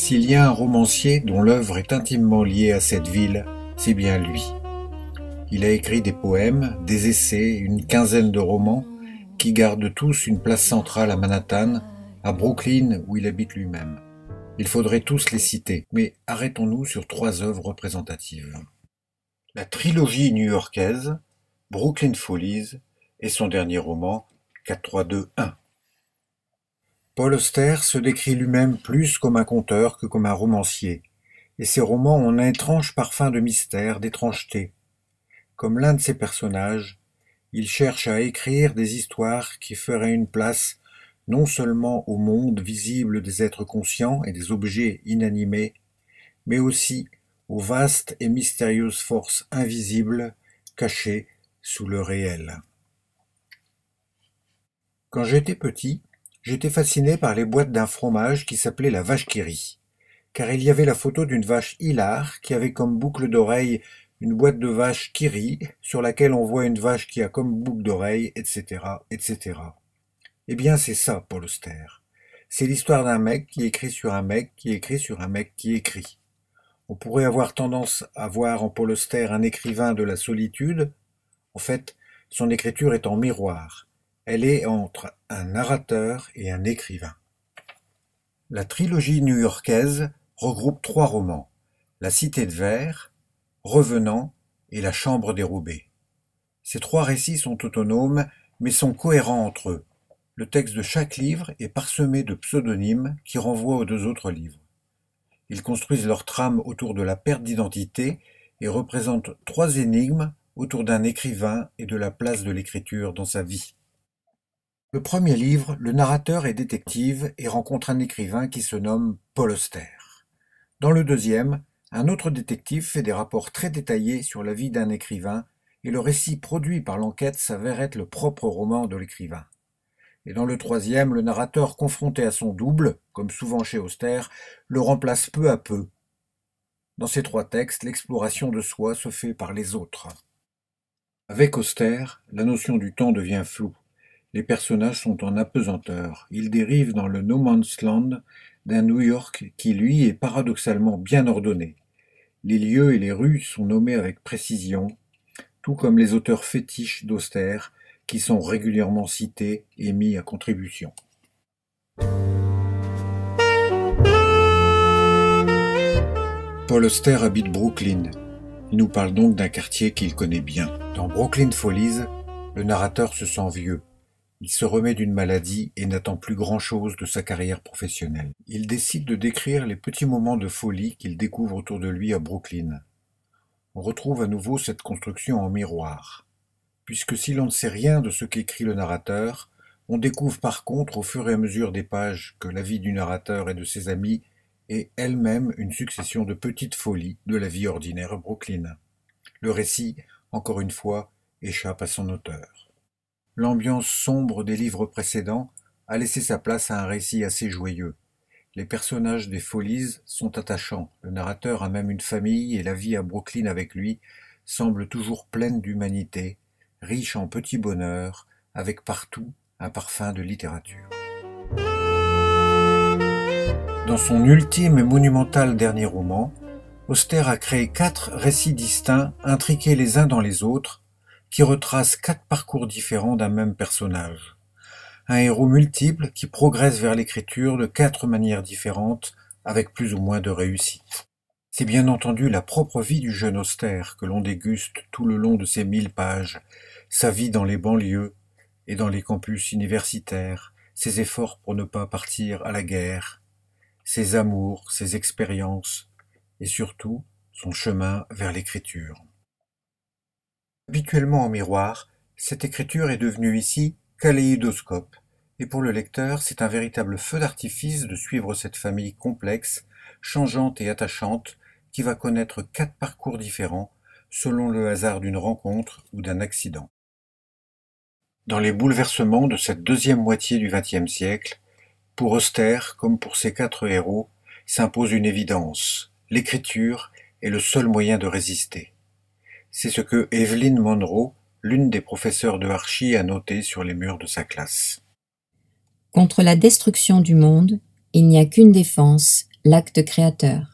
S'il y a un romancier dont l'œuvre est intimement liée à cette ville, c'est bien lui. Il a écrit des poèmes, des essais, une quinzaine de romans, qui gardent tous une place centrale à Manhattan, à Brooklyn où il habite lui-même. Il faudrait tous les citer, mais arrêtons-nous sur 3 œuvres représentatives. La trilogie new-yorkaise, Brooklyn Follies, et son dernier roman, 4-3-2-1. Paul Auster se décrit lui-même plus comme un conteur que comme un romancier, et ses romans ont un étrange parfum de mystère, d'étrangeté. Comme l'un de ses personnages, il cherche à écrire des histoires qui feraient une place non seulement au monde visible des êtres conscients et des objets inanimés, mais aussi aux vastes et mystérieuses forces invisibles cachées sous le réel. Quand j'étais petit, j'étais fasciné par les boîtes d'un fromage qui s'appelait la vache qui rit, car il y avait la photo d'une vache hilare qui avait comme boucle d'oreille une boîte de vache qui rit, sur laquelle on voit une vache qui a comme boucle d'oreille, etc., etc. Eh bien, c'est ça, Paul Auster. C'est l'histoire d'un mec qui écrit sur un mec qui écrit sur un mec qui écrit. On pourrait avoir tendance à voir en Paul Auster un écrivain de la solitude. En fait, son écriture est en miroir. Elle est entre un narrateur et un écrivain. La trilogie new-yorkaise regroupe 3 romans, La Cité de Verre, Revenant et La Chambre dérobée. Ces 3 récits sont autonomes, mais sont cohérents entre eux. Le texte de chaque livre est parsemé de pseudonymes qui renvoient aux 2 autres livres. Ils construisent leur trame autour de la perte d'identité et représentent 3 énigmes autour d'un écrivain et de la place de l'écriture dans sa vie. Le premier livre, le narrateur est détective et rencontre un écrivain qui se nomme Paul Auster. Dans le deuxième, un autre détective fait des rapports très détaillés sur la vie d'un écrivain et le récit produit par l'enquête s'avère être le propre roman de l'écrivain. Et dans le troisième, le narrateur confronté à son double, comme souvent chez Auster, le remplace peu à peu. Dans ces 3 textes, l'exploration de soi se fait par les autres. Avec Auster, la notion du temps devient floue. Les personnages sont en apesanteur. Ils dérivent dans le no man's land d'un New York qui, lui, est paradoxalement bien ordonné. Les lieux et les rues sont nommés avec précision, tout comme les auteurs fétiches d'Auster, qui sont régulièrement cités et mis à contribution. Paul Auster habite Brooklyn. Il nous parle donc d'un quartier qu'il connaît bien. Dans Brooklyn Follies, le narrateur se sent vieux. Il se remet d'une maladie et n'attend plus grand-chose de sa carrière professionnelle. Il décide de décrire les petits moments de folie qu'il découvre autour de lui à Brooklyn. On retrouve à nouveau cette construction en miroir. Puisque si l'on ne sait rien de ce qu'écrit le narrateur, on découvre par contre au fur et à mesure des pages que la vie du narrateur et de ses amis est elle-même une succession de petites folies de la vie ordinaire à Brooklyn. Le récit, encore une fois, échappe à son auteur. L'ambiance sombre des livres précédents a laissé sa place à un récit assez joyeux. Les personnages des Follies sont attachants, le narrateur a même une famille et la vie à Brooklyn avec lui semble toujours pleine d'humanité, riche en petits bonheurs, avec partout un parfum de littérature. Dans son ultime et monumental dernier roman, Auster a créé 4 récits distincts, intriqués les uns dans les autres, qui retracent 4 parcours différents d'un même personnage. Un héros multiple qui progresse vers l'écriture de 4 manières différentes, avec plus ou moins de réussite. C'est bien entendu la propre vie du jeune Auster que l'on déguste tout le long de ces 1000 pages, sa vie dans les banlieues et dans les campus universitaires, ses efforts pour ne pas partir à la guerre, ses amours, ses expériences, et surtout son chemin vers l'écriture. Habituellement en miroir, cette écriture est devenue ici kaléidoscope, et pour le lecteur, c'est un véritable feu d'artifice de suivre cette famille complexe, changeante et attachante, qui va connaître 4 parcours différents, selon le hasard d'une rencontre ou d'un accident. Dans les bouleversements de cette deuxième moitié du XXe siècle, pour Auster, comme pour ses 4 héros, s'impose une évidence. L'écriture est le seul moyen de résister. C'est ce que Evelyn Monroe, l'une des professeurs de Archie, a noté sur les murs de sa classe. Contre la destruction du monde, il n'y a qu'une défense, l'acte créateur.